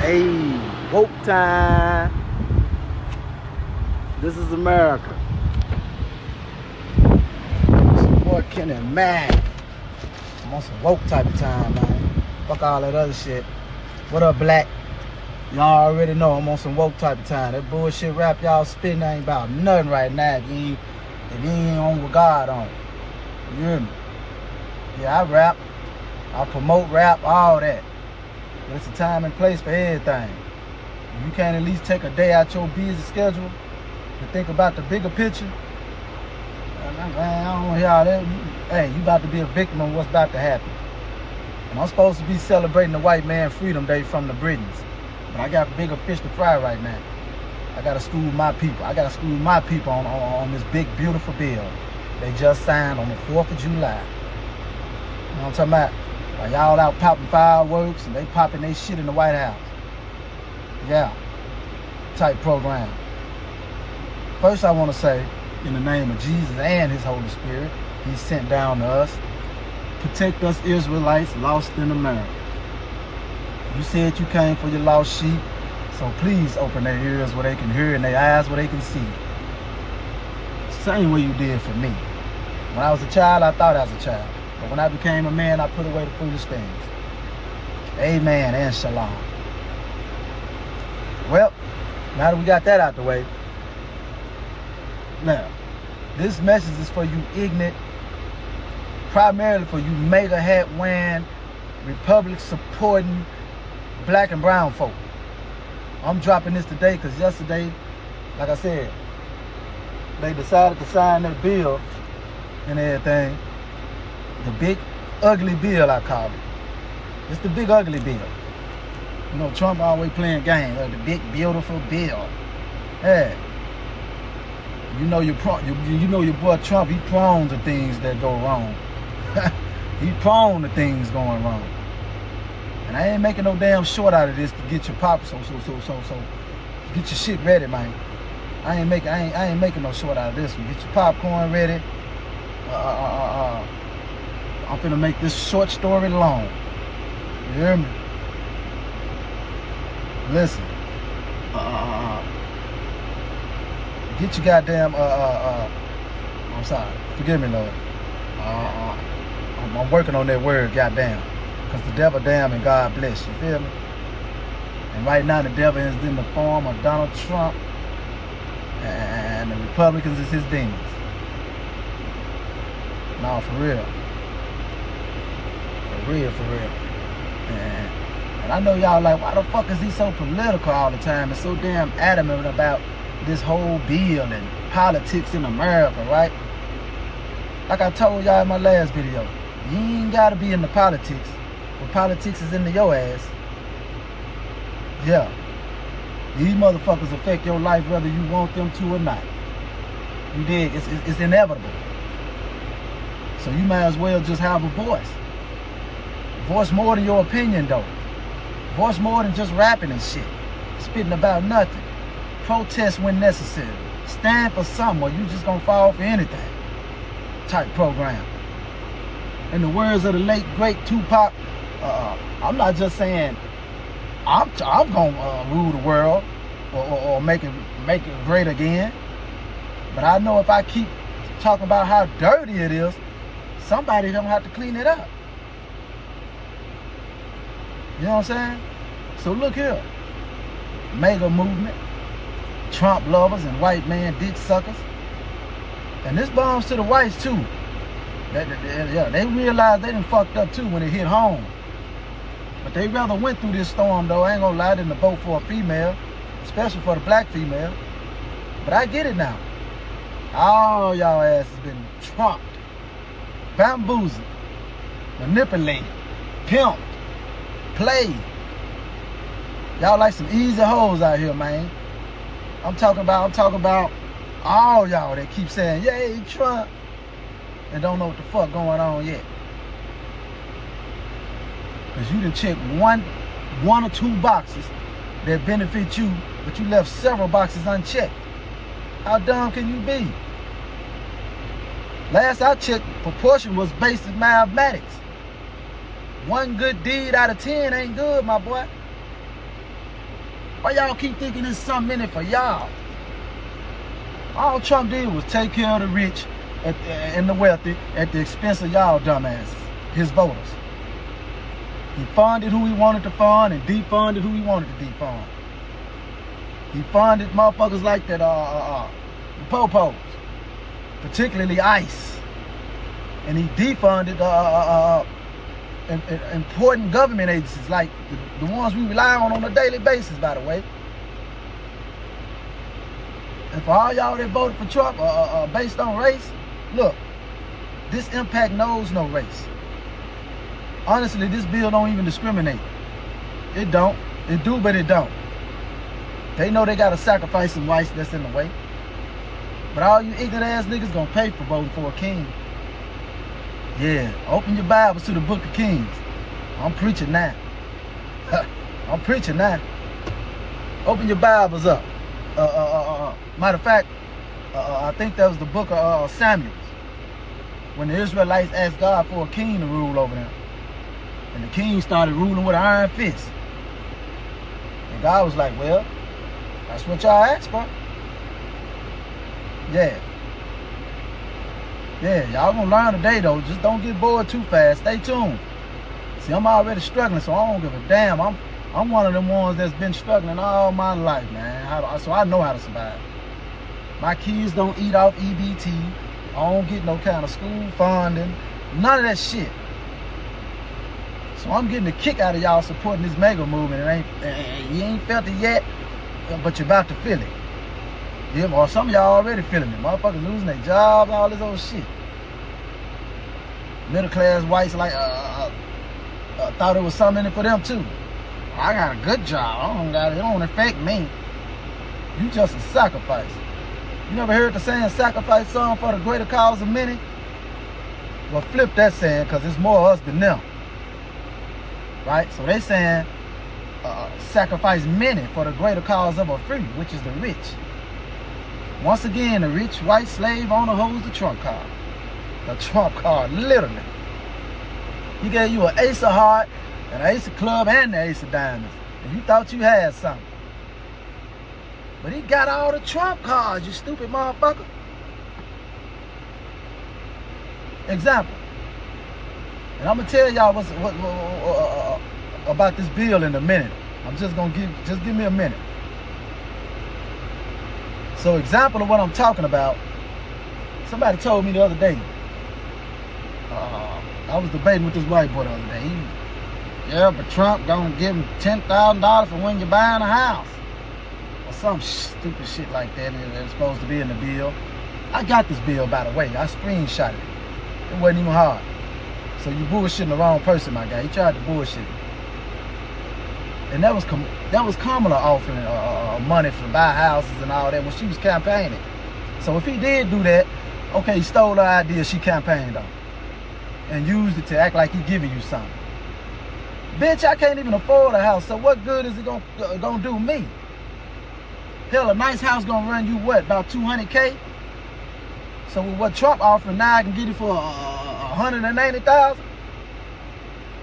Hey, woke time. This is America. It's your boy Kenny Mac. I'm on some woke type of time, man. Fuck all that other shit. What up, Black? Y'all already know I'm on some woke type of time. That bullshit rap y'all spitting ain't about nothing right now if you ain't on with God on. You hear me? Yeah, I rap. I promote rap, all that. But it's a time and place for everything. If you can't at least take a day out your busy schedule to think about the bigger picture, man, I don't want to hear all that. Hey, you about to be a victim of what's about to happen. And I'm supposed to be celebrating the white man Freedom Day from the Britons. But I got bigger fish to fry right now. I got to school my people. I got to school my people on this big, beautiful bill they just signed on the 4th of July. You know what I'm talking about? While y'all out popping fireworks and they popping their shit in the White House. Yeah, type program. First I want to say, in the name of Jesus and his Holy Spirit, he's sent down to us. Protect us Israelites lost in America. You said you came for your lost sheep, so please open their ears where they can hear and their eyes where they can see. Same way you did for me. When I was a child, I thought I was a child. But when I became a man, I put away the foolish things. Amen and shalom. Well, now that we got that out the way, now, this message is for you ignorant, primarily for you mega hat wearing, Republic supporting black and brown folk. I'm dropping this today because yesterday, like I said, they decided to sign that bill and everything. The big ugly bill, I call it. It's the big ugly bill. You know, Trump always playing games. The big beautiful bill. Yeah. You know your boy Trump. He prone to things that go wrong. He prone to things going wrong. And I ain't making no damn short out of this to get your pop. So. Get your shit ready, man. I ain't making no short out of this one. Get your popcorn ready. I'm finna make this short story long. You hear me? Listen. Get your goddamn I'm sorry. Forgive me, Lord. I'm working on that word, goddamn. Because the devil damn and God bless. You feel me? And right now the devil is in the form of Donald Trump, and the Republicans is his demons. No, for real. For real. And I know y'all like, why the fuck is he so political all the time and so damn adamant about this whole bill and politics in America, right? Like I told y'all in my last video, you ain't gotta be in the politics, but politics is into your ass. Yeah. These motherfuckers affect your life whether you want them to or not. You dig? It's inevitable. So you might as well just have a voice. Voice more than your opinion, though. Voice more than just rapping and shit. Spitting about nothing. Protest when necessary. Stand for something or you just gonna fall for anything. Type program. In the words of the late, great Tupac, I'm not just saying I'm gonna rule the world or make it great again. But I know if I keep talking about how dirty it is, somebody gonna have to clean it up. You know what I'm saying? So look here. Mega movement, Trump lovers and white man dick suckers. And this belongs to the whites too. They realized they done fucked up too when it hit home. But they rather went through this storm though, I ain't gonna lie, than to vote for a female, especially for the black female. But I get it now. All y'all ass has been trumped, bamboozled, manipulated, pimped, played. Y'all like some easy hoes out here, man. I'm talking about all y'all that keep saying, yay, Trump, and don't know what the fuck going on yet. Because you done checked one or two boxes that benefit you, but you left several boxes unchecked. How dumb can you be? Last I checked, proportion was basic mathematics. One good deed out of 10 ain't good, my boy. Why y'all keep thinking there's something in it for y'all? All Trump did was take care of the rich and the wealthy at the expense of y'all dumbasses, his voters. He funded who he wanted to fund and defunded who he wanted to defund. He funded motherfuckers like that, the popos, particularly ICE. And he defunded important government agencies like the ones we rely on a daily basis, by the way. And for all y'all that voted for Trump based on race, look, this impact knows no race. Honestly, this bill don't even discriminate. It don't. It do, but it don't. They know they gotta sacrifice some whites that's in the way. But all you ignorant ass niggas gonna pay for voting for a king. Yeah, open your Bibles to the Book of Kings. I'm preaching now. I'm preaching now. Open your Bibles up. Matter of fact, I think that was the book of Samuel, when the Israelites asked God for a king to rule over them. And the king started ruling with an iron fist. And God was like, well, that's what y'all asked for. Yeah. Yeah, y'all gonna learn today though. Just don't get bored too fast. Stay tuned. See, I'm already struggling, so I don't give a damn. I'm one of them ones that's been struggling all my life, man. So I know how to survive. My kids don't eat off EBT. I don't get no kind of school funding. None of that shit. So I'm getting a kick out of y'all supporting this mega movement. You ain't felt it yet, but you're about to feel it. Yeah, or some of y'all already feeling it. Motherfuckers losing their jobs, all this old shit. Middle class whites like thought it was something in it for them too. I got a good job. It don't affect me. You just a sacrifice. You never heard the saying, sacrifice some for the greater cause of many? Well, flip that saying, because it's more us than them. Right? So they saying, sacrifice many for the greater cause of a few, which is the rich. Once again, the rich white slave owner holds the trump card. The trump card, literally. He gave you an ace of heart, an ace of club, and the ace of diamonds. And you thought you had something. But he got all the trump cards, you stupid motherfucker. Example. And I'm gonna tell y'all what about this bill in a minute. I'm just gonna give me a minute. So example of what I'm talking about, somebody told me the other day, I was debating with this white boy the other day. Yeah, but Trump gonna give him $10,000 for when you're buying a house. Or some stupid shit like that that's supposed to be in the bill. I got this bill, by the way. I screenshot it. It wasn't even hard. So you bullshitting the wrong person, my guy. He tried to bullshit me. And that was Kamala offering money for buy houses and all that when she was campaigning. So if he did do that, okay, he stole her idea she campaigned on and used it to act like he giving you something. Bitch, I can't even afford a house, so what good is it gonna do me? Hell, a nice house gonna run you what, about $200K? So with what Trump offering now, I can get it for $190,000?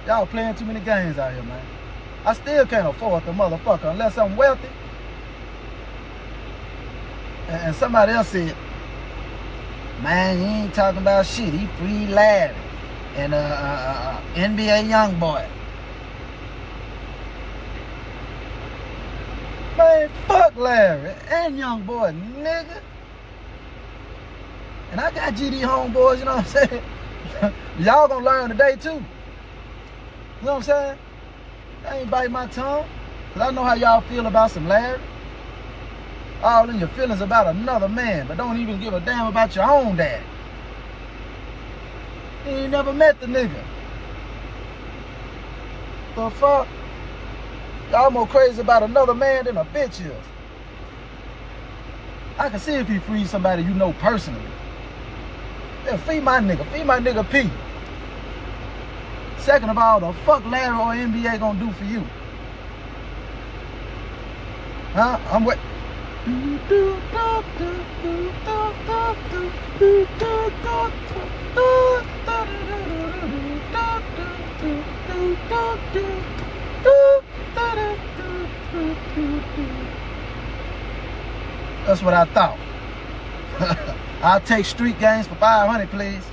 Y'all playing too many games out here, man. I still can't afford the motherfucker unless I'm wealthy. And somebody else said, man, he ain't talking about shit. He free Larry and NBA young boy. Man, fuck Larry and young boy, nigga. And I got GD homeboys, you know what I'm saying? Y'all gonna learn today too. You know what I'm saying? I ain't biting my tongue, because I know how y'all feel about some Larry. All in your feelings about another man, but don't even give a damn about your own daddy. You ain't never met the nigga. The fuck? Y'all more crazy about another man than a bitch is. I can see if he frees somebody you know personally. Yeah, feed my nigga P. Second of all, the fuck Larry or NBA gonna do for you? Huh? I'm what? That's what I thought. I'll take street games for 500, please.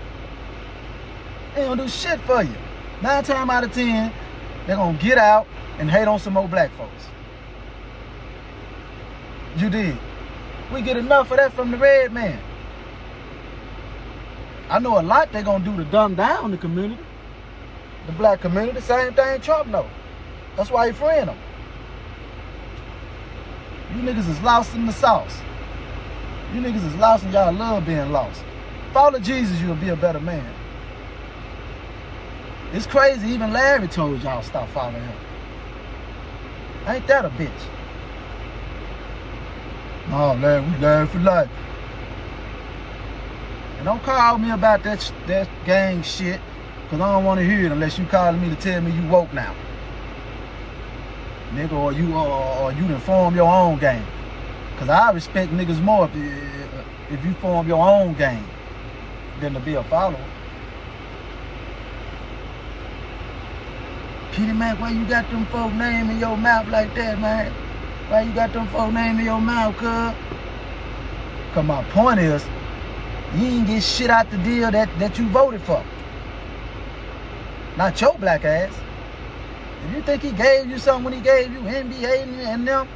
They ain't gonna do shit for you. 9 times out of 10, they're gonna get out and hate on some more black folks. You did. We get enough of that from the red man. I know a lot they're gonna do to dumb down the community. The black community, same thing Trump know. That's why he freeing them. You niggas is lost in the sauce. You niggas is lost and y'all love being lost. Follow Jesus, you'll be a better man. It's crazy, even Larry told y'all stop following him. Ain't that a bitch? No, Larry, we Larry for life. And don't call me about that gang shit, because I don't want to hear it unless you calling me to tell me you woke now. Nigga, or you done form your own gang. Because I respect niggas more if you form your own gang than to be a follower. Kitty Mac, why you got them folk name in your mouth like that, man? Why you got them folk name in your mouth, cuz? Because my point is, you ain't get shit out the deal that you voted for. Not your black ass. If you think he gave you something when he gave you NBA and them,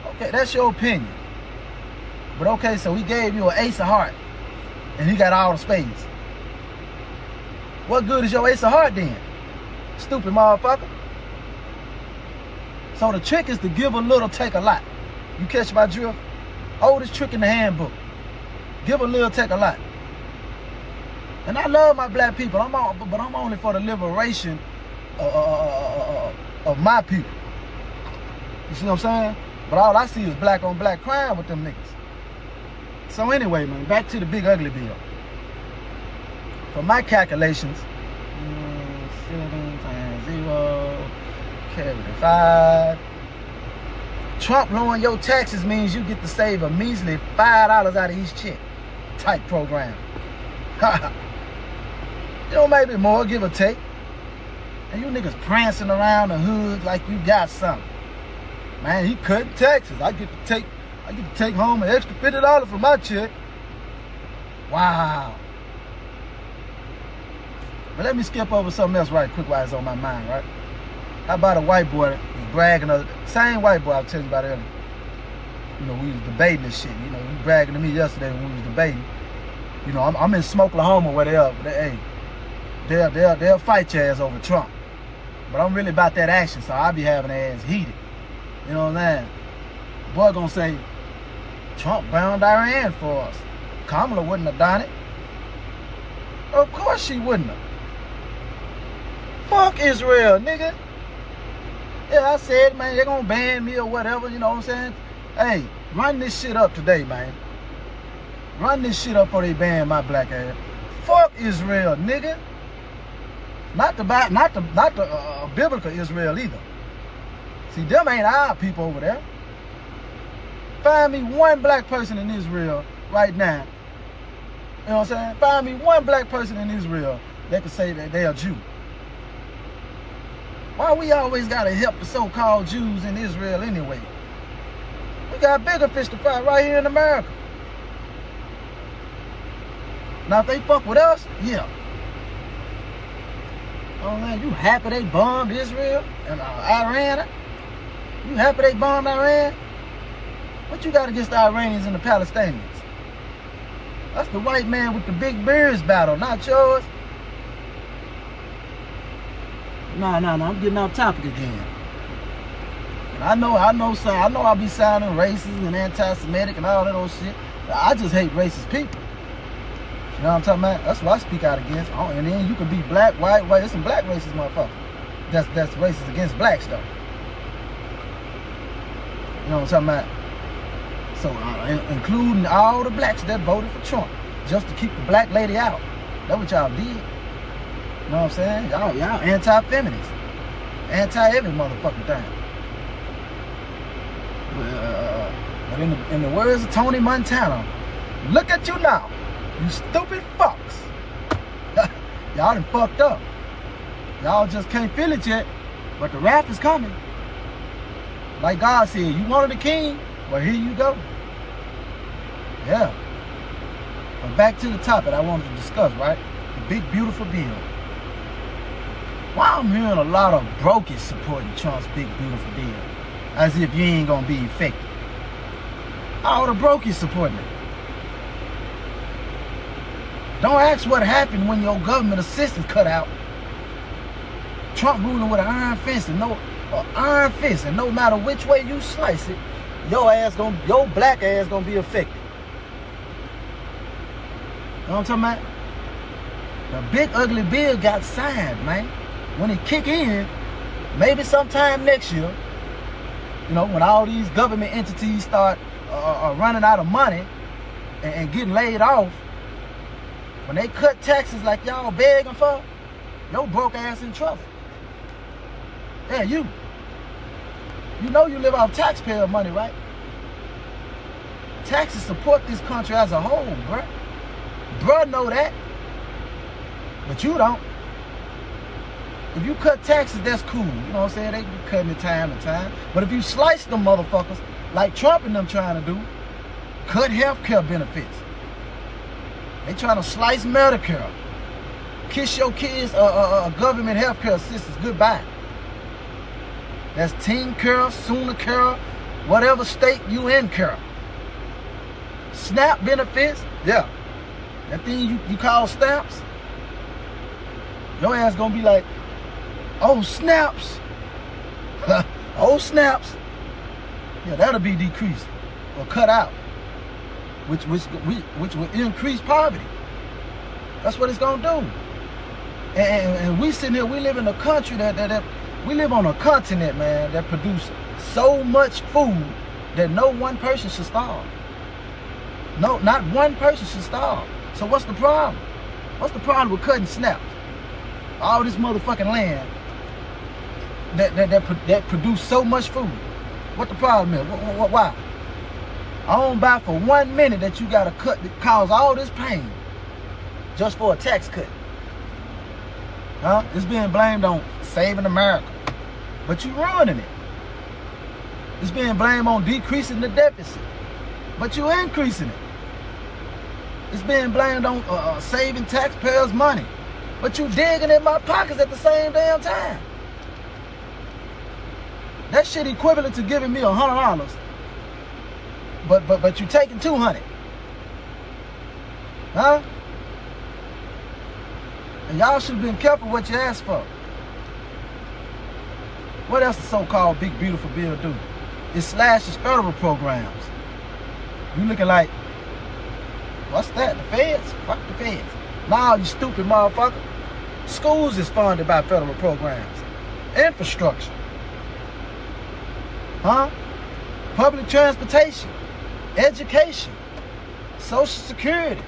okay, that's your opinion. But okay, so he gave you an ace of heart, and he got all the spades. What good is your ace of heart then? Stupid motherfucker. So the trick is to give a little, take a lot. You catch my drift? Oldest trick in the handbook. Give a little, take a lot. And I love my black people, but I'm only for the liberation of my people. You see what I'm saying? But all I see is black on black crime with them niggas. So anyway, man, back to the big ugly bill. For my calculations, 7 times 0, carry the 5. Trump lowering your taxes means you get to save a measly $5 out of each check. Type program. You know, maybe more, give or take. And you niggas prancing around the hood like you got something. Man, he cutting taxes. I get to take home an extra $50 from my check. Wow. But let me skip over something else right quick while it's on my mind, right? How about a white boy was bragging, same white boy I was telling you about earlier. You know, we was debating this shit. You know, he was bragging to me yesterday when we was debating. You know, I'm in Smokelahoma where they'll fight your ass over Trump. But I'm really about that action, so I'll be having their ass heated. You know what I'm saying? Boy gonna say, Trump bound Iran for us. Kamala wouldn't have done it. Of course she wouldn't have. Fuck Israel, nigga. Yeah, I said, man, they're gonna ban me or whatever, you know what I'm saying? Hey, run this shit up today, man. Run this shit up before they ban my black ass. Fuck Israel, nigga. Not the biblical Israel either. See, them ain't our people over there. Find me one black person in Israel right now. You know what I'm saying? Find me one black person in Israel that can say that they're a Jew. Why we always gotta help the so-called Jews in Israel anyway? We got bigger fish to fry right here in America. Now if they fuck with us, yeah. Oh man, you happy they bombed Israel and Iran? You happy they bombed Iran? What you got against the Iranians and the Palestinians? That's the white man with the big beards battle, not yours. No, I'm getting off topic again. And I know I'll be sounding racist and anti-Semitic and all that old shit. I just hate racist people. You know what I'm talking about? That's what I speak out against. And then you can be black, white. There's some black racist motherfuckers. That's racist against blacks though. You know what I'm talking about? So including all the blacks that voted for Trump just to keep the black lady out. That's what y'all did. You know what I'm saying? Y'all anti-feminist. Anti-every motherfucking thing. But in the words of Tony Montana, look at you now, you stupid fucks. Y'all done fucked up. Y'all just can't feel it yet, but the wrath is coming. Like God said, you wanted a king? Well, here you go. Yeah. But back to the topic I wanted to discuss, right? The big, beautiful bill. Why I'm hearing a lot of brokers supporting Trump's big, beautiful bill, as if you ain't gonna be effective. All the brokers supporting it. Don't ask what happened when your government assistance cut out. Trump ruling with an iron fist, and no matter which way you slice it, your black ass gonna be affected. You know what I'm talking about? The big ugly bill got signed, man. When it kick in, maybe sometime next year, you know, when all these government entities start running out of money and getting laid off, when they cut taxes like y'all begging for, your broke ass in trouble. Yeah, you know you live off taxpayer money, right? Taxes support this country as a whole, bruh. Bruh know that. But you don't. If you cut taxes, that's cool. You know what I'm saying? They be cutting it time to time. But if you slice them motherfuckers, like Trump and them trying to do, cut healthcare benefits. They trying to slice Medicare. Kiss your kids government healthcare assistance goodbye. That's Teen Care, Sooner Care, whatever state you in care. SNAP benefits, yeah. That thing you call snaps, your ass gonna be like, oh snaps. Oh snaps. Yeah, that'll be decreased or cut out. Which will increase poverty. That's what it's gonna do. And we sitting here, we live in a country we live on a continent, man, that produces so much food that no one person should starve. No, not one person should starve. So what's the problem? What's the problem with cutting snaps? All this motherfucking land that produce so much food. What the problem is? Why? I don't buy for 1 minute that you got to cut that cause all this pain just for a tax cut. Huh? It's being blamed on saving America, but you ruining it. It's being blamed on decreasing the deficit, but you increasing it. It's being blamed on saving taxpayers' money, but you digging in my pockets at the same damn time. That shit equivalent to giving me $100. But you taking 200, huh? And y'all should have been careful what you asked for. What else the so-called big beautiful bill do? It slashes federal programs. You looking like, what's that? The feds? Fuck the feds. Nah, you stupid motherfucker. Schools is funded by federal programs. Infrastructure, huh? Public transportation. Education, Social Security,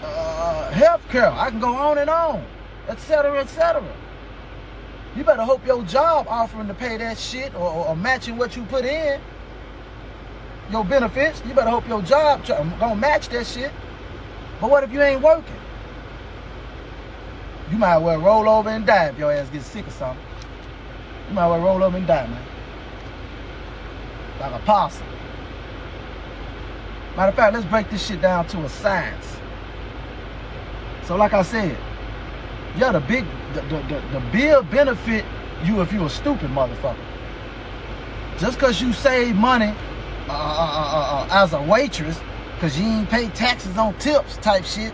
healthcare. I can go on and on, etc., etc. You better hope your job offering to pay that shit or matching what you put in, your benefits. You better hope your job gonna match that shit. But what if you ain't working? You might well roll over and die if your ass gets sick or something. You might well roll over and die, man. Like a possum. Matter of fact, let's break this shit down to a science. So like I said, yeah, the bill benefit you if you a stupid motherfucker. Just cause you save money as a waitress, cause you ain't pay taxes on tips type shit,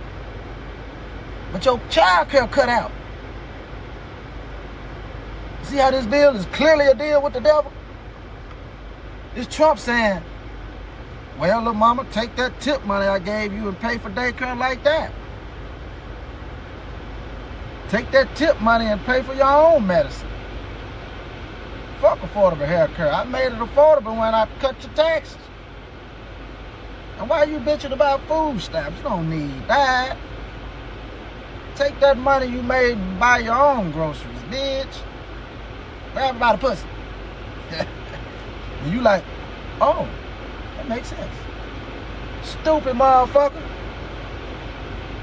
but your child care cut out. See how this bill is clearly a deal with the devil? It's Trump saying, well, little mama, take that tip money I gave you and pay for daycare like that. Take that tip money and pay for your own medicine. Fuck affordable health care. I made it affordable when I cut your taxes. And why you bitching about food stamps? You don't need that. Take that money you made and buy your own groceries, bitch. Grab it by the pussy. And you like, oh, that makes sense. Stupid motherfucker.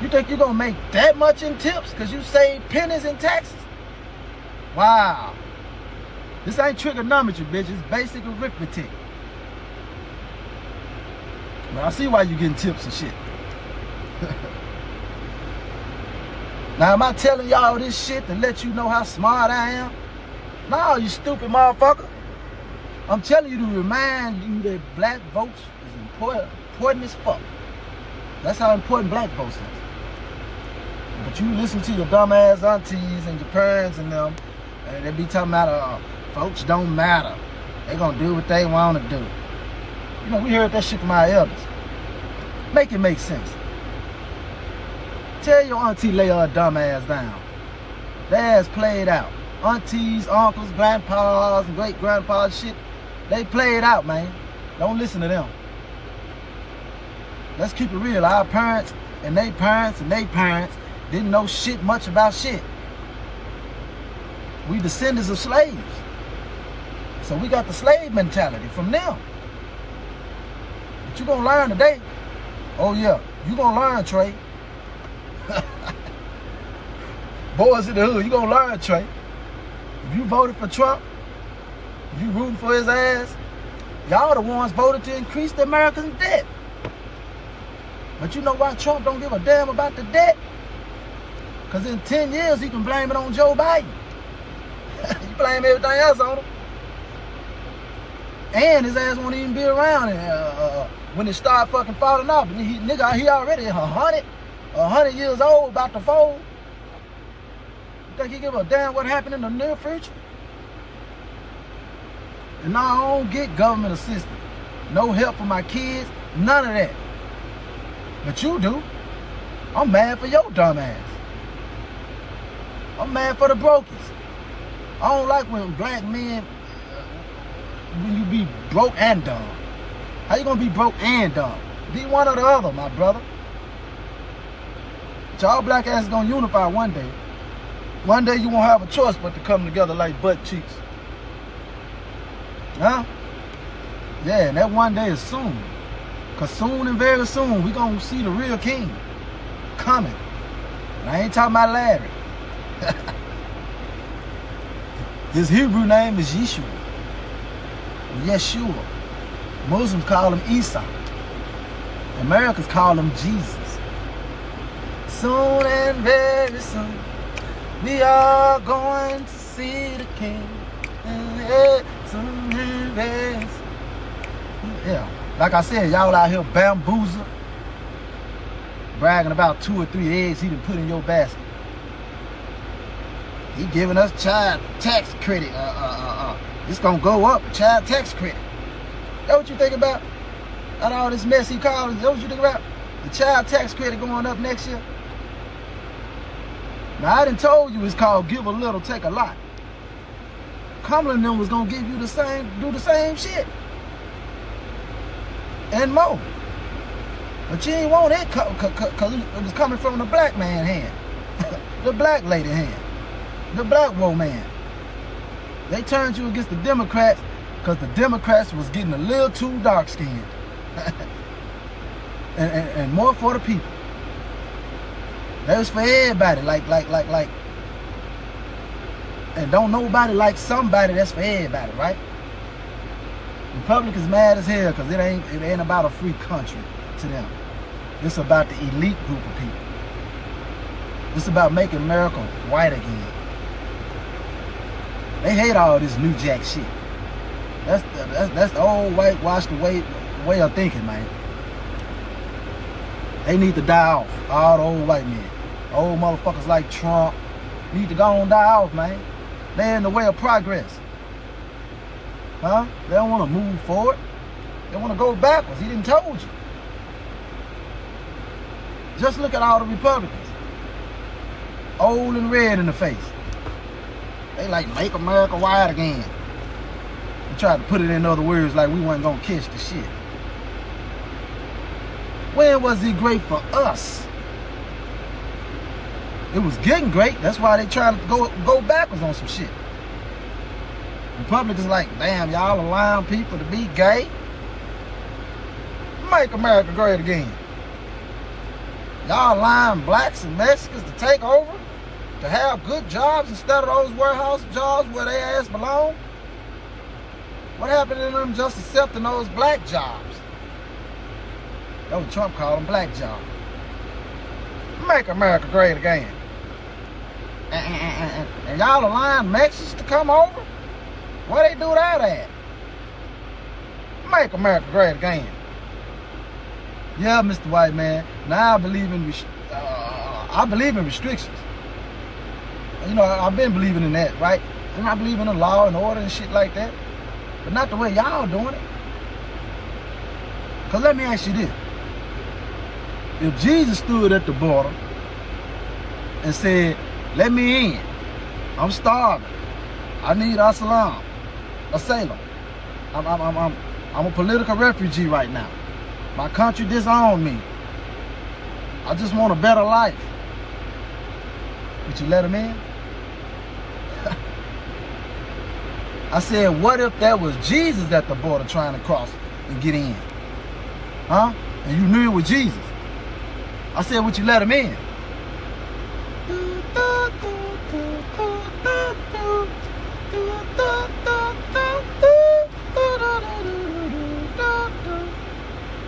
You think you're gonna make that much in tips because you saved pennies in taxes? Wow. This ain't trigonometry, bitch. It's basic arithmetic. But I see why you getting tips and shit. Now, am I telling y'all this shit to let you know how smart I am? No, you stupid motherfucker. I'm telling you to remind you that black votes is important as fuck. That's how important black votes is. But you listen to your dumbass aunties and your parents and them, and they be talking about folks don't matter. They gonna do what they want to do. You know, we heard that shit from our elders. Make it make sense. Tell your auntie lay her dumb ass down. Their ass played out. Aunties, uncles, grandpas, and great grandpas, shit, they played out, man. Don't listen to them. Let's keep it real. Our parents and they parents and they parents didn't know shit much about shit. We descendants of slaves. So we got the slave mentality from them. But you gonna learn today. Oh yeah, you gonna learn, Trey. Boys in the hood, you gonna learn, Trey. If you voted for Trump, you rooting for his ass, y'all the ones voted to increase the American debt. But you know why Trump don't give a damn about the debt? Because in 10 years, he can blame it on Joe Biden. You blame everything else on him. And his ass won't even be around when it start fucking falling off. He already 100 years old, about to fold. You think he give a damn what happened in the near future? And now I don't get government assistance. No help for my kids, none of that. But you do. I'm mad for your dumb ass. I'm mad for the brokies. I don't like when black men, when you be broke and dumb. How you gonna be broke and dumb? Be one or the other, my brother. But y'all black asses gonna unify one day. One day you won't have a choice but to come together like butt cheeks. Huh? Yeah, and that one day is soon. Cause soon and very soon, we gonna see the real king coming. And I ain't talking about Larry. His Hebrew name is Yeshua. Yeshua. Muslims call him Isa. Americans call him Jesus. Soon and very soon, we are going to see the king. Soon and very soon. Yeah. Like I said, y'all out here bamboozling, bragging about 2 or 3 eggs he done put in your basket. He giving us child tax credit. It's gonna go up, child tax credit. That what you think about? Out of all this mess he called, that what you think about? The child tax credit going up next year? Now I done told you it's called give a little, take a lot. Kamala and them was gonna give you the same, do the same shit. And more. But you ain't want it because it was coming from the black man hand. The black lady hand. The black woman. They turned you against the Democrats because the Democrats was getting a little too dark skinned. and more for the people. That was for everybody. Like. And don't nobody like somebody, that's for everybody, right? Republicans mad as hell because it ain't about a free country to them. It's about the elite group of people. It's about making America white again. They hate all this New Jack shit. That's the old whitewashed way of thinking, man. They need to die off. All the old white men. Old motherfuckers like Trump need to go and die off, man. They're in the way of progress. Huh? They don't want to move forward. They want to go backwards. He didn't told you. Just look at all the Republicans. Old and red in the face. They like, make America white again. They tried to put it in other words like we wasn't going to catch the shit. When was it great for us? It was getting great. That's why they trying to go backwards on some shit. Republicans like, damn, y'all allowing people to be gay? Make America great again. Y'all allowing blacks and Mexicans to take over? To have good jobs instead of those warehouse jobs where they ass belong? What happened to them just accepting those black jobs? That's what Trump called them, black jobs. Make America great again. And y'all allowing Mexicans to come over? Where they do that at? Make America great again. Yeah, Mr. White Man. Now I believe in restrictions. You know, I've been believing in that, right? And I believe in the law and order and shit like that. But not the way y'all doing it. Because let me ask you this. If Jesus stood at the border and said, let me in. I'm starving. I need asylum. I'm a political refugee right now. My country disowned me. I just want a better life. Would you let him in? I said, what if that was Jesus at the border trying to cross and get in? Huh? And you knew it was Jesus. I said, would you let him in?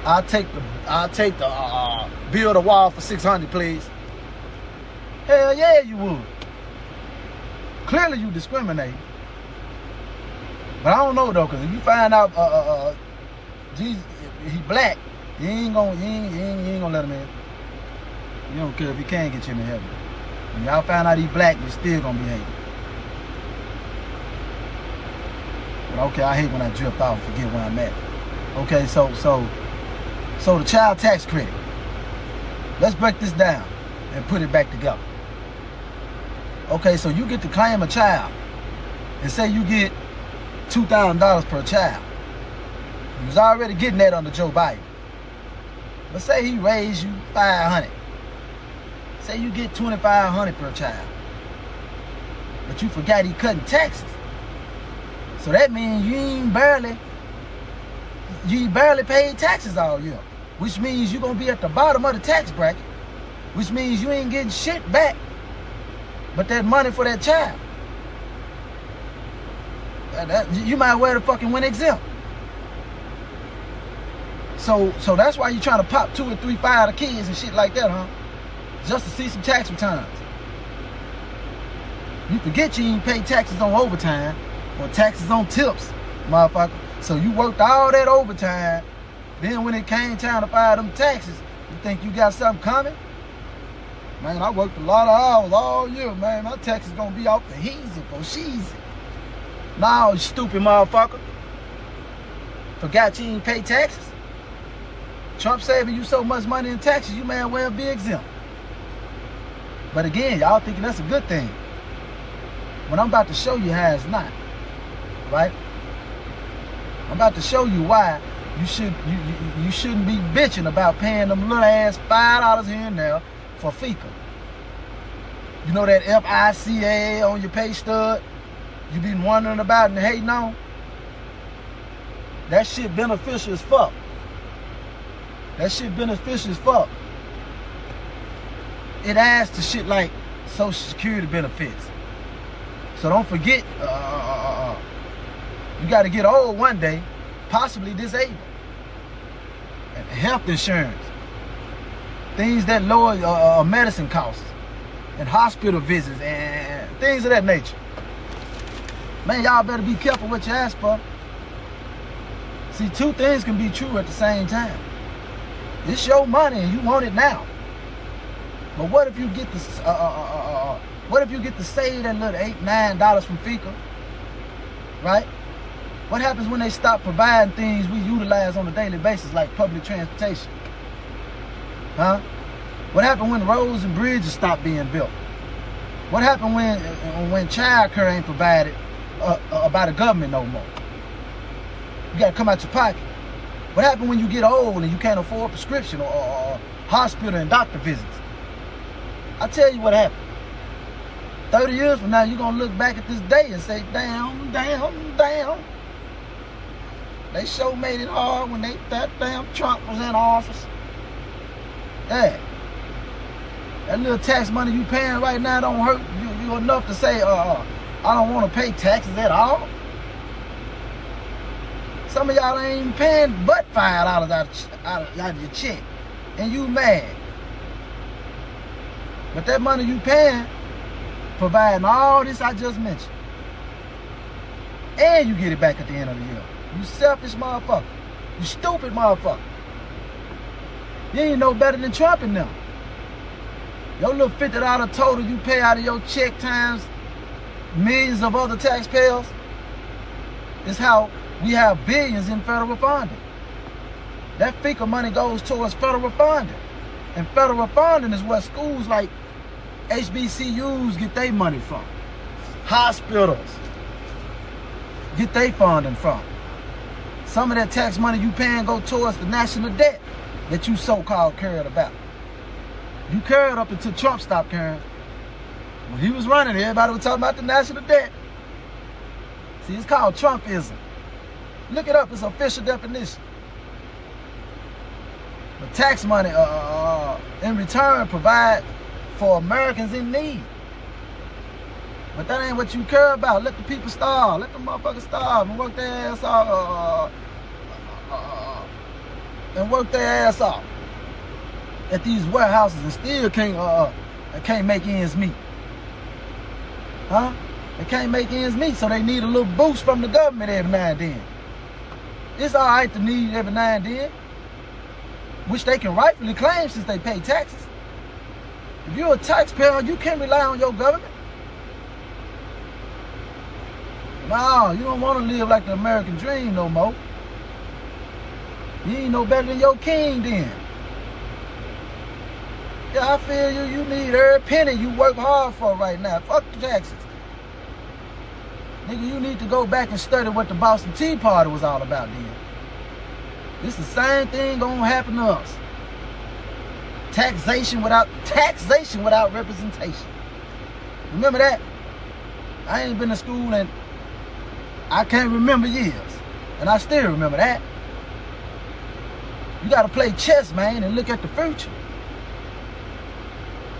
I'll take the build a wall for 600, please. Hell yeah, you would. Clearly you discriminate. But I don't know though, cause if you find out Jesus, he black, you ain't gonna let him in. You don't care if he can't get you into heaven. When y'all find out he black, you still gonna be hated. But okay, I hate when I drift off and forget where I'm at. Okay, so the child tax credit. Let's break this down and put it back together. Okay, so you get to claim a child and say you get $2,000 per child. You was already getting that under Joe Biden. But say he raised you $500. Say you get $2,500 per child. But you forgot he cutting taxes. So that means you barely paid taxes all year. Which means you're going to be at the bottom of the tax bracket. Which means you ain't getting shit back but that money for that child. You might wear the fucking win exempt. So that's why you trying to pop 2 or 3 fire the kids and shit like that, huh? Just to see some tax returns. You forget you ain't pay taxes on overtime or taxes on tips, motherfucker. So you worked all that overtime. Then when it came time to file them taxes, you think you got something coming? Man, I worked a lot of hours all year, man. My taxes gonna be off the heezy for sheezy. Nah, you stupid motherfucker. Forgot you ain't pay taxes? Trump saving you so much money in taxes, you may well be exempt. But again, y'all thinking that's a good thing. When I'm about to show you how it's not, right? I'm about to show you why you shouldn't be bitching about paying them little ass $5 here and there for FICA. You know that FICA on your pay stub you been wondering about and hating on? That shit beneficial as fuck. That shit beneficial as fuck. It adds to shit like Social Security benefits. So don't forget, you got to get old one day, possibly disabled. And health insurance. Things that lower medicine costs. And hospital visits and things of that nature. Man, y'all better be careful what you ask for. See, 2 things can be true at the same time. It's your money and you want it now. But what if you get to save that little $8, $9 from FICA? Right? What happens when they stop providing things we utilize on a daily basis like public transportation? Huh? What happened when roads and bridges stop being built? What happened when child care ain't provided by the government no more? You got to come out your pocket. What happened when you get old and you can't afford prescription or hospital and doctor visits? I tell you what happened. 30 years from now, you're going to look back at this day and say, damn. They sure made it hard when that damn Trump was in office. Yeah. That little tax money you paying right now don't hurt you enough to say, I don't want to pay taxes at all. Some of y'all ain't even paying but $5 out of your check. And you mad. But that money you paying, providing all this I just mentioned. And you get it back at the end of the year. You selfish motherfucker. You stupid motherfucker. You ain't no better than Trump and them. Your little $50 total you pay out of your check times millions of other taxpayers is how we have billions in federal funding. That FICA money goes towards federal funding. And federal funding is what schools like HBCUs get their money from. Hospitals get their funding from. Some of that tax money you paying go towards the national debt that you so-called cared about. You cared up until Trump stopped caring. When he was running, everybody was talking about the national debt. See, it's called Trumpism. Look it up, it's official definition. The tax money in return provide for Americans in need. But that ain't what you care about. Let the people starve. Let the motherfuckers starve and work their ass off. At these warehouses and still can't make ends meet. Huh? They can't make ends meet, so they need a little boost from the government every now and then. It's all right to need every now and then, which they can rightfully claim since they pay taxes. If you're a taxpayer, you can't rely on your government. No, you don't want to live like the American dream no more. You ain't no better than your king then. Yeah, I feel you. You need every penny you work hard for right now. Fuck the taxes. Nigga, you need to go back and study what the Boston Tea Party was all about then. It's the same thing gonna happen to us. Taxation without representation. Remember that? I ain't been to school and I can't remember years. And I still remember that. You gotta play chess, man, and look at the future.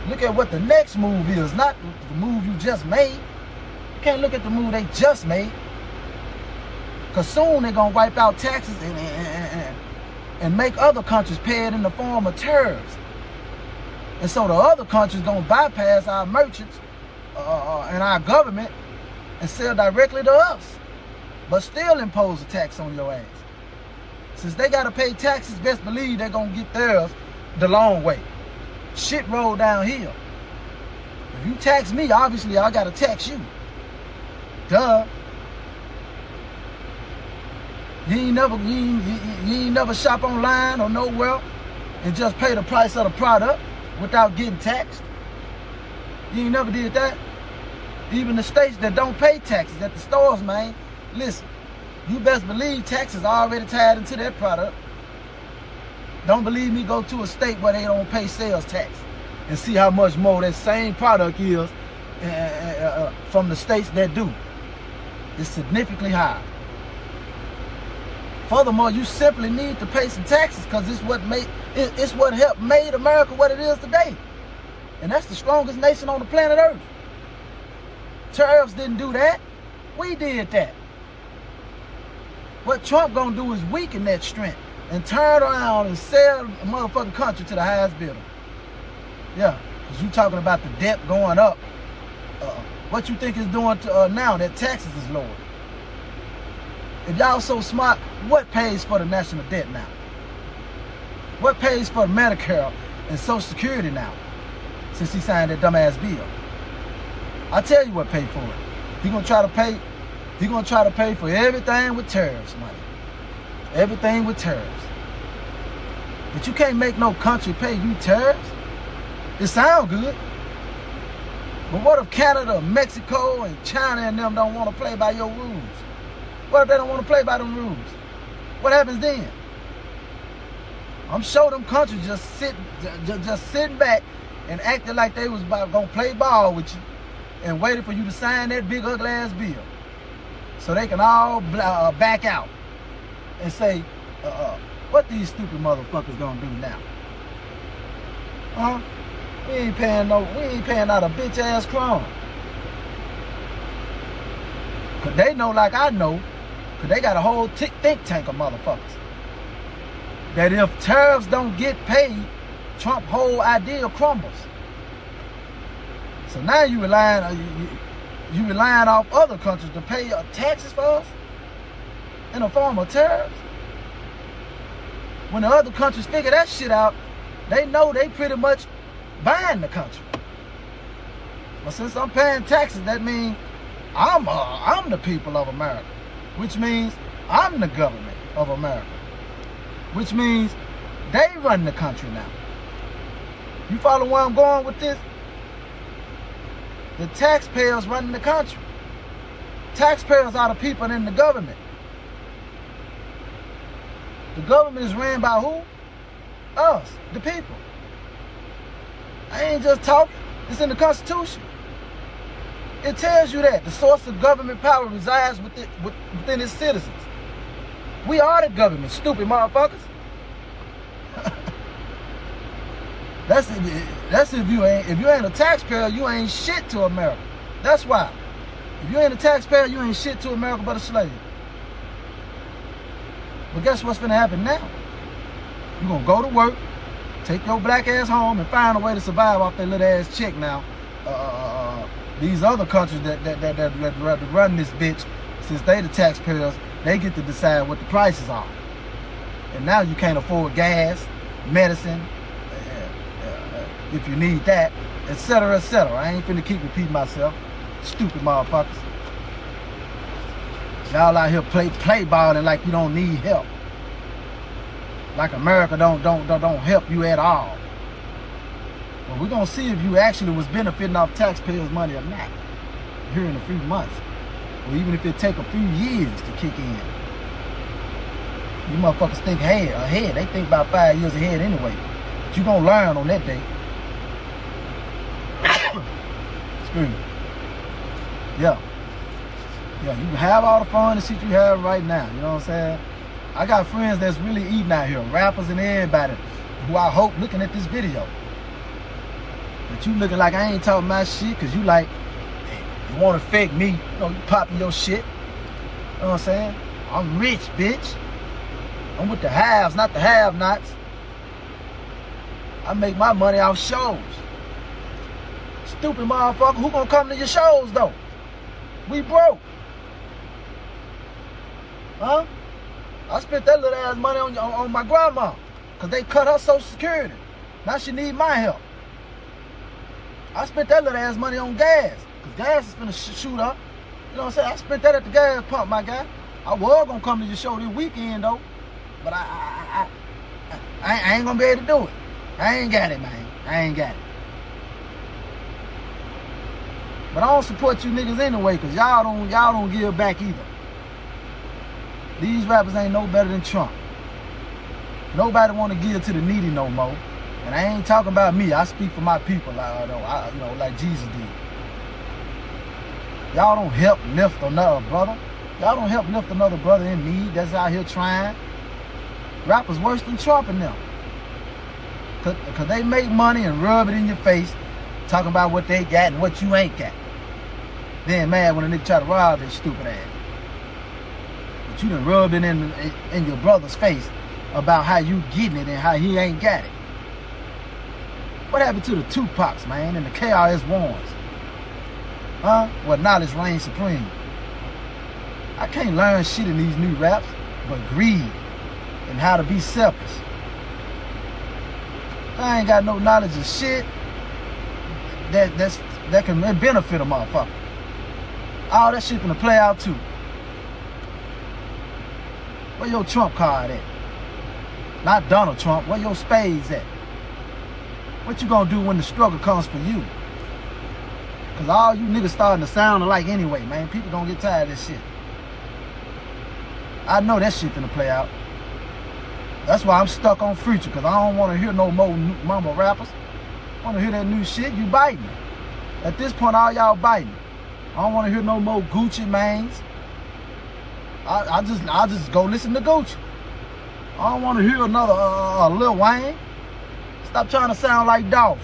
Look at what the next move is, not the move you just made. You can't look at the move they just made. Because soon they're going to wipe out taxes and make other countries pay it in the form of tariffs. And so the other countries going to bypass our merchants and our government and sell directly to us. But still impose a tax on your ass. Since they got to pay taxes, best believe they're going to get theirs the long way. Shit roll downhill. If you tax me, obviously I gotta tax you. Duh. You ain't never shop online or nowhere and just pay the price of the product without getting taxed. You ain't never did that. Even the states that don't pay taxes at the stores, man. Listen, you best believe taxes are already tied into that product. Don't believe me, go to a state where they don't pay sales tax and see how much more that same product is from the states that do. It's significantly higher. Furthermore, you simply need to pay some taxes because it's what helped made America what it is today. And that's the strongest nation on the planet Earth. Tariffs didn't do that. We did that. What Trump gonna do is weaken that strength and turn around and sell a motherfucking country to the highest bidder. Yeah, because you talking about the debt going up. What you think is doing to, now that taxes is lower? If y'all so smart, what pays for the national debt now? What pays for Medicare and Social Security now? Since he signed that dumbass bill. I tell you what paid for it. He gonna try to pay for everything with tariffs money. Everything with tariffs. But you can't make no country pay you tariffs. It sounds good. But what if Canada, Mexico, and China and them don't want to play by your rules? What if they don't want to play by them rules? What happens then? I'm sure them countries just sitting back and acting like they was gonna play ball with you and waiting for you to sign that big ugly ass bill. So they can all back out and say, what these stupid motherfuckers gonna do now? Huh? We ain't paying out a bitch ass crumb. Cause they know like I know, Because they got a whole think tank of motherfuckers. That if tariffs don't get paid, Trump's whole idea crumbles. So now you relying off other countries to pay taxes for us in the form of tariffs. When the other countries figure that shit out, they know they pretty much buying the country. But since I'm paying taxes, that means I'm the people of America, which means I'm the government of America, which means they run the country now. You follow where I'm going with this? The taxpayers running the country. Taxpayers are the people in the government. The government is ran by who? Us, the people. I ain't just talking. It's in the Constitution. It tells you that the source of government power resides within its citizens. We are the government, stupid motherfuckers. That's if you ain't a taxpayer, you ain't shit to America. That's why. If you ain't a taxpayer, you ain't shit to America but a slave. But guess what's gonna happen now? You're gonna go to work, take your black ass home, and find a way to survive off that little ass check now. These other countries that run this bitch, since they the taxpayers, they get to decide what the prices are. And now you can't afford gas, medicine, if you need that, etc., etc. I ain't finna keep repeating myself. Stupid motherfuckers. Y'all out here play balling like you don't need help. Like America don't help you at all. Well, we're gonna see if you actually was benefiting off taxpayers' money or not here in a few months. Or even if it take a few years to kick in. You motherfuckers think ahead. They think about 5 years ahead anyway. But you gonna learn on that day. Excuse me. Yeah, you can have all the fun and shit you have right now. You know what I'm saying? I got friends that's really eating out here, rappers and everybody, who I hope looking at this video. But you looking like I ain't talking my shit, cause you like, you want to fake me. You know, you popping your shit. You know what I'm saying? I'm rich, bitch. I'm with the haves, not the have-nots. I make my money off shows. Stupid motherfucker, who gonna come to your shows though? We broke. Huh? I spent that little ass money on my grandma, cause they cut her Social Security. Now she need my help. I spent that little ass money on gas, cause gas is finna shoot up. You know what I'm saying? I spent that at the gas pump, my guy. I was gonna come to your show this weekend though, but I ain't gonna be able to do it. I ain't got it, man. I ain't got it. But I don't support you niggas anyway, cause y'all don't give back either. These rappers ain't no better than Trump. Nobody want to give to the needy no more. And I ain't talking about me. I speak for my people, like Jesus did. Y'all don't help lift another brother. Y'all don't help lift another brother in need that's out here trying. Rappers worse than Trump and them. Cause they make money and rub it in your face, talking about what they got and what you ain't got. Then mad when a nigga try to rob this stupid ass. But you done rubbed it in your brother's face about how you getting it and how he ain't got it. What happened to the Tupacs, man, and the KRS-Ones? Huh? Where knowledge reigns supreme. I can't learn shit in these new raps, but greed and how to be selfish. I ain't got no knowledge of shit that can benefit a motherfucker. All that shit gonna play out too. Where your Trump card at? Not Donald Trump. Where your spades at? What you gonna do when the struggle comes for you? Cause all you niggas starting to sound alike anyway, man. People gonna get tired of this shit. I know that shit gonna play out. That's why I'm stuck on Future, cause I don't want to hear no more mama rappers. I want to hear that new shit. You biting. At this point, all y'all biting. I don't want to hear no more Gucci mains. I just go listen to Gucci. I don't want to hear another Lil Wayne. Stop trying to sound like Dolph.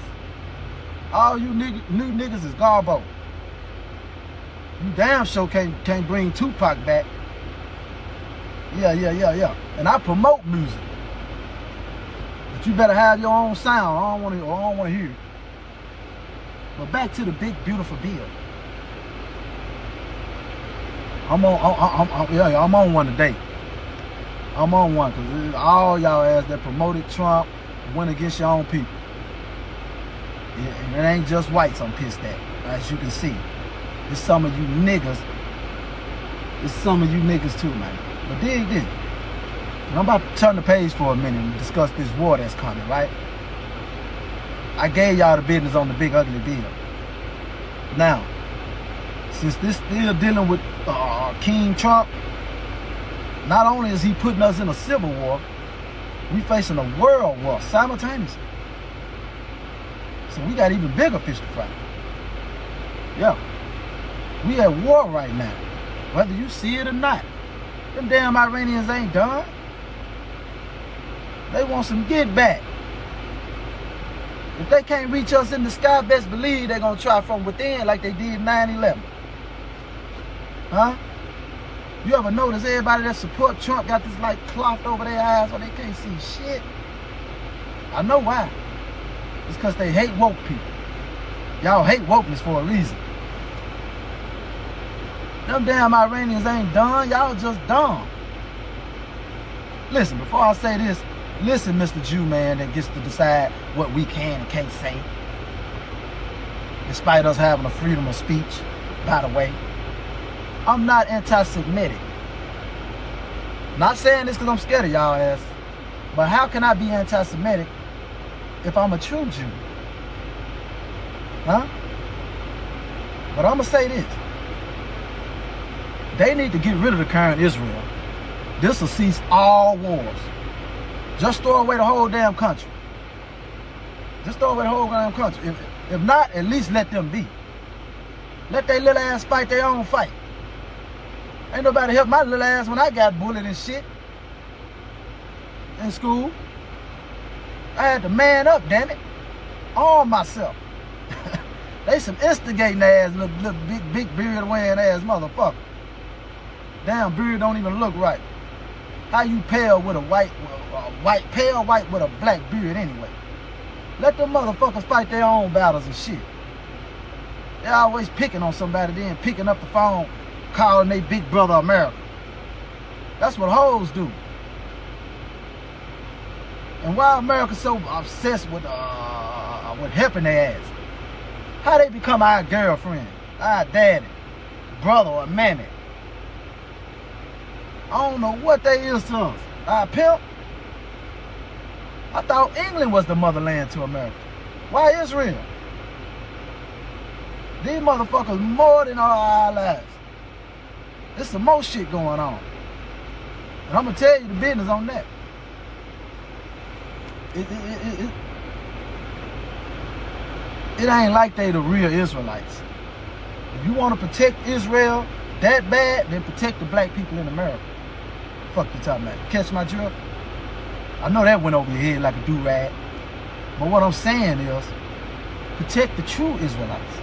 All you new niggas is garbo. You damn sure can't bring Tupac back. Yeah. And I promote music. But you better have your own sound. I don't want to hear it. But back to the big, beautiful bill. I'm on one today. I'm on one because all y'all ass that promoted Trump went against your own people. And it ain't just whites I'm pissed at, as you can see. It's some of you niggas. It's some of you niggas too, man. But dig this. And I'm about to turn the page for a minute and discuss this war that's coming, right? I gave y'all the business on the big ugly bill. Now, since this still dealing with King Trump, not only is he putting us in a civil war, we facing a world war simultaneously. So we got even bigger fish to fry. Yeah. We at war right now, whether you see it or not. Them damn Iranians ain't done. They want some get back. If they can't reach us in the sky, best believe they're gonna try from within like they did 9/11. Huh? You ever notice everybody that support Trump got this like cloth over their eyes where they can't see shit? I know why. It's because they hate woke people. Y'all hate wokeness for a reason. Them damn Iranians ain't done. Y'all just dumb. Listen, before I say this, listen, Mr. Jew man that gets to decide what we can and can't say. Despite us having a freedom of speech, by the way. I'm not anti-Semitic. Not saying this because I'm scared of y'all ass. But how can I be anti-Semitic if I'm a true Jew? Huh? But I'm going to say this. They need to get rid of the current Israel. This will cease all wars. Just throw away the whole damn country. Just throw away the whole damn country. If not, at least let them be. Let their little ass fight their own fight. Ain't nobody help my little ass when I got bullied and shit in school. I had to man up, damn it. Arm myself. They some instigating ass, little big beard wearing ass motherfucker. Damn beard don't even look right. How you pale with pale white with a black beard anyway? Let them motherfuckers fight their own battles and shit. They always picking on somebody, then picking up the phone, calling they big brother America. That's what hoes do. And why America so obsessed with helping their ass? How they become our girlfriend, our daddy, brother, or mammy? I don't know what they is to us. Our pimp? I thought England was the motherland to America. Why Israel? These motherfuckers more than our allies. There's some more shit going on. And I'm going to tell you the business on that. It ain't like they the real Israelites. If you want to protect Israel that bad, then protect the black people in America. Fuck you talking about? Catch my drift? I know that went over your head like a do-rag. But what I'm saying is, protect the true Israelites.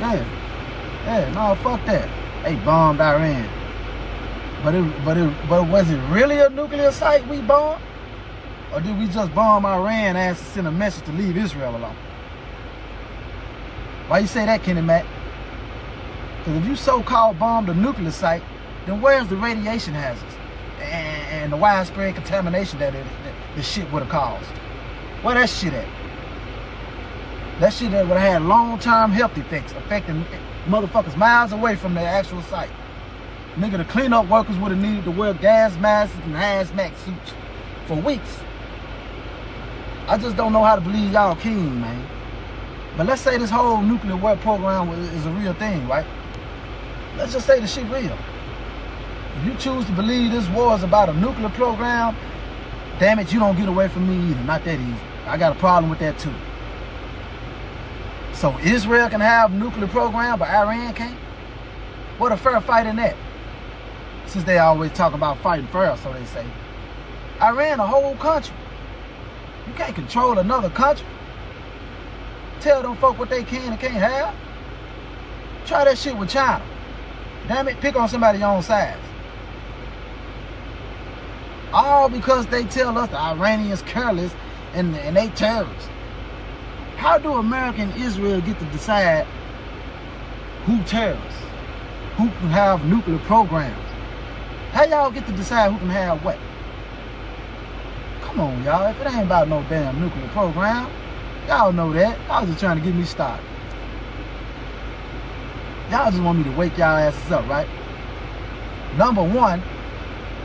Yeah, no, fuck that. They bombed Iran. But was it really a nuclear site we bombed? Or did we just bomb Iran and send a message to leave Israel alone? Why you say that, Kenny Mac? Because if you so-called bombed a nuclear site, then where's the radiation hazards and the widespread contamination that the shit would have caused? Where that shit at? That shit that would have had long-term health effects affecting motherfuckers miles away from the actual site. Nigga, the cleanup workers would have needed to wear gas masks and hazmat suits for weeks. I just don't know how to believe y'all king, man. But let's say this whole nuclear war program is a real thing, right? Let's just say the shit real. If you choose to believe this war is about a nuclear program, damn it, you don't get away from me either. Not that easy. I got a problem with that too. So Israel can have a nuclear program, but Iran can't? What a fair fight in that? Since they always talk about fighting fair, so they say. Iran, a whole country. You can't control another country. Tell them folk what they can and can't have. Try that shit with China. Damn it, pick on somebody your own size. All because they tell us the Iranians careless and they terrorists. How do America and Israel get to decide who terrorists? Who can have nuclear programs? How y'all get to decide who can have what? Come on, y'all. If it ain't about no damn nuclear program, y'all know that. Y'all just trying to get me started. Y'all just want me to wake y'all asses up, right? Number one,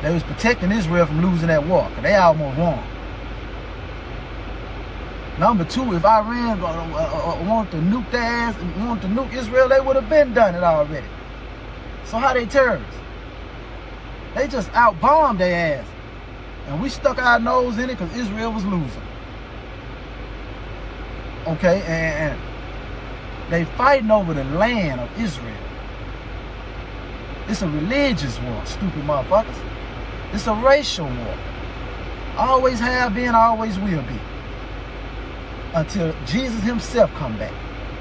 they was protecting Israel from losing that war, because they almost won. Number two, if Iran wanted to nuke their ass and wanted to nuke Israel, they would have been done it already. So how they terrorists? They just out-bombed their ass. And we stuck our nose in it because Israel was losing. Okay, and they fighting over the land of Israel. It's a religious war, stupid motherfuckers. It's a racial war. Always have been, always will be. Until Jesus himself come back.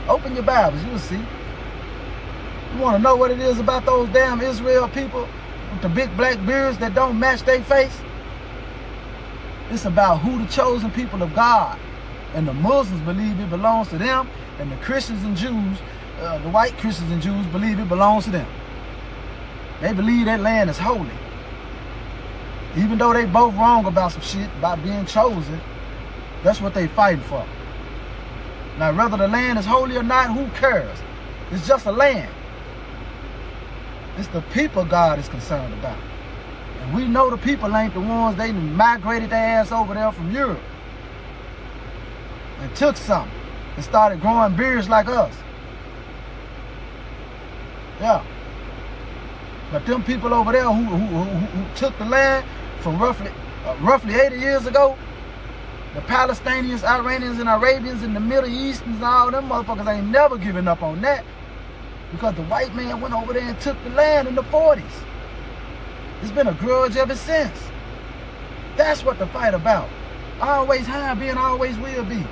Open your Bibles, you'll see. You want to know what it is about those damn Israel people with the big black beards that don't match their face? It's about who the chosen people of God. And the Muslims believe it belongs to them, and the Christians and Jews, the white Christians and Jews believe it belongs to them. They believe that land is holy. Even though they both wrong about some shit, about being chosen, that's what they fighting for. Now, whether the land is holy or not, who cares? It's just a land. It's the people God is concerned about. And we know the people ain't the ones, they migrated their ass over there from Europe and took something and started growing beards like us. Yeah. But them people over there who took the land from roughly 80 years ago, the Palestinians, Iranians, and Arabians in the Middle East and all them motherfuckers ain't never giving up on that, because the white man went over there and took the land in the 40s. It's been a grudge ever since. That's what the fight about. Always have been, always will be.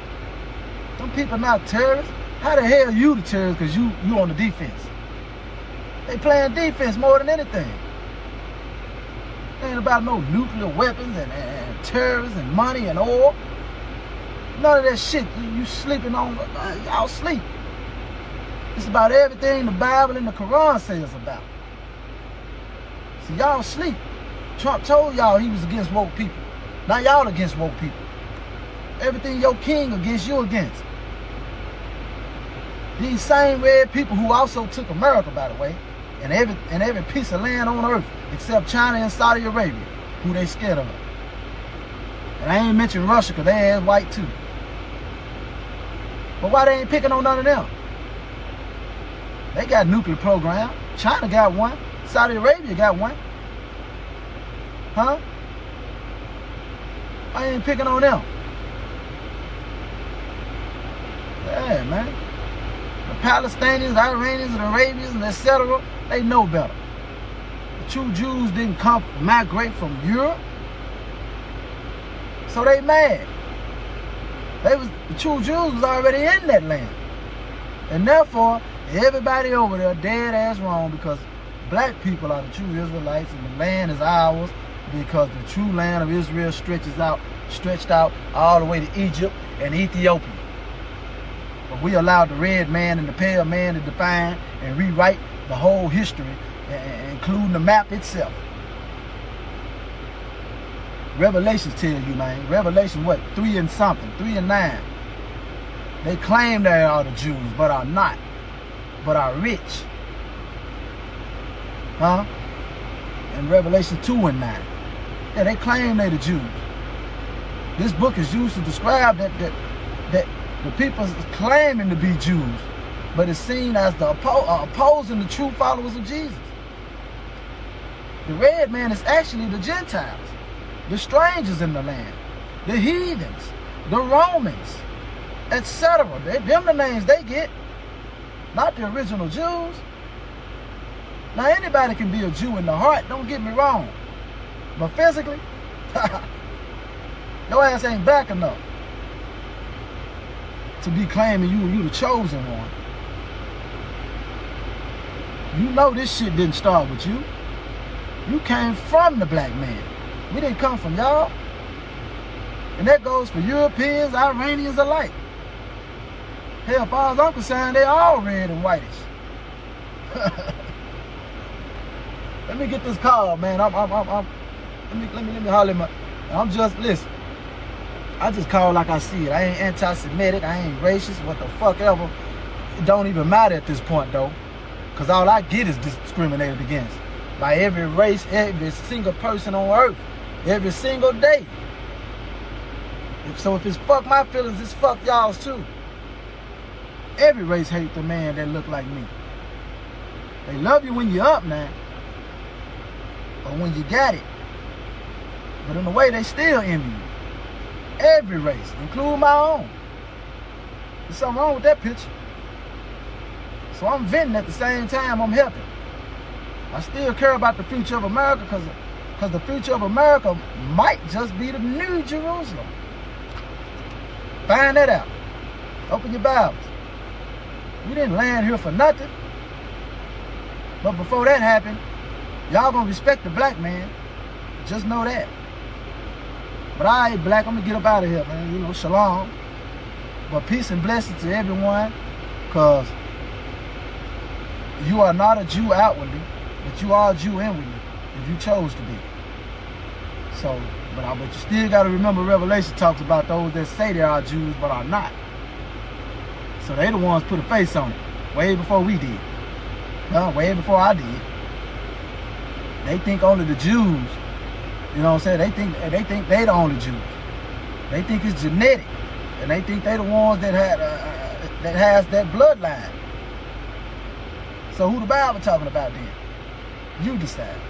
Some people not terrorists. How the hell you the terrorist because you on the defense? They playing defense more than anything. It ain't about no nuclear weapons and terrorists and money and oil. None of that shit you sleeping on. Y'all sleep. It's about everything the Bible and the Quran says about. See, y'all sleep. Trump told y'all he was against woke people. Now y'all against woke people. Everything your king against, you against. These same red people who also took America, by the way, and every piece of land on earth except China and Saudi Arabia, who they scared of. And I ain't mention Russia because they ass white too. But why they ain't picking on none of them? They got a nuclear program. China got one. Saudi Arabia got one. Huh? I ain't picking on them. Yeah, man. The Palestinians, Iranians, and Arabians, and etc., they know better. The true Jews didn't migrate from Europe. So they mad. The true Jews was already in that land. And therefore, everybody over there dead ass wrong, because black people are the true Israelites and the land is ours, because the true land of Israel stretched out all the way to Egypt and Ethiopia. But we allowed the red man and the pale man to define and rewrite the whole history, including the map itself. Revelations tell you, man. Revelation, what? 3 and something, 3 and 9. They claim they are the Jews, but are not, but are rich. Huh? In Revelation 2 and 9. Yeah, they claim they're the Jews. This book is used to describe that the people is claiming to be Jews, but it's seen as the opposing the true followers of Jesus. The red man is actually the Gentiles, the strangers in the land, the heathens, the Romans, etc. Them the names they get, not the original Jews. Now anybody can be a Jew in the heart, don't get me wrong, but physically, your ass ain't black enough to be claiming you the chosen one. You know this shit didn't start with you. You came from the black man. We didn't come from y'all. And that goes for Europeans, Iranians alike. Hell, as far as I'm concerned, they all red and whitish. Let me get this call, man. Let me holler at my. Listen. I just call like I see it. I ain't anti-Semitic. I ain't racist. What the fuck ever. It don't even matter at this point, though. Because all I get is discriminated against. By every race, every single person on earth. Every single day. So if it's fuck my feelings, it's fuck y'all's too. Every race hates the man that look like me. They love you when you're up now. Or when you got it. But in a way, they still envy you. Every race, including my own. There's something wrong with that picture. So I'm venting at the same time I'm helping. I still care about the future of America because the future of America might just be the New Jerusalem. Find that out. Open your Bibles. We didn't land here for nothing. But before that happened, y'all gonna respect the black man. Just know that. But all right, black, I'm gonna get up out of here, man. You know, shalom. But peace and blessings to everyone, because you are not a Jew outwardly, but you are a Jew inwardly, if you chose to be. So, but you still got to remember Revelation talks about those that say they are Jews, but are not. So they the ones put a face on it, way before we did. No, way before I did. They think only the Jews, you know what I'm saying? They think they the only Jews. They think it's genetic, and they think they the ones that has that bloodline. So who the Bible talking about then? You decide.